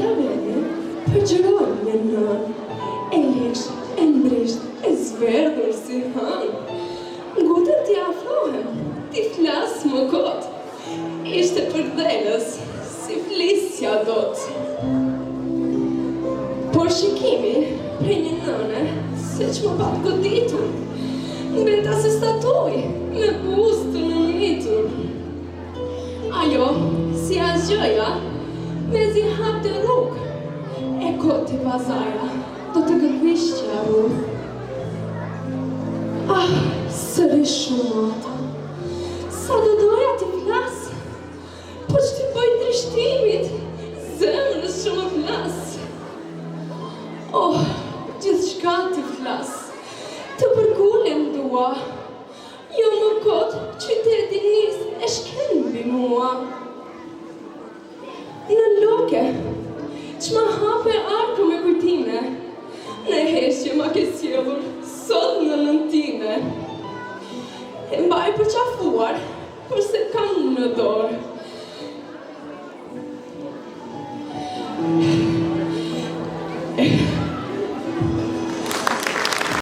travene, përgjërojnë në nën, e lesh, e mbrisht, e zverdhur si hën. Ngutën t'i afrohem, t'i flas më kot, ishte për dhelës, si flisja dot. Por shikimi prej një nëne, se që më pat goditur, mbeta se statoj, me gustën në mitur. Ajo, si asgjëja, me zi hap të rrugë, e koti pazaja, do të gërvishtja rrugë. Ah, sërish shumata, sa do doja t'i flas, po që t'i bëj trishtimit, zemrës shumë flas. Oh, gjithë shka t'i flas, të përgullem dua, jo më kot, qytetin nis e shkembi mua. Në loke, që ma hape arku me kujtime, në heshje ma ke sjellur, sot në nëntime. E mbaj për qafuar, përse kam në dorë.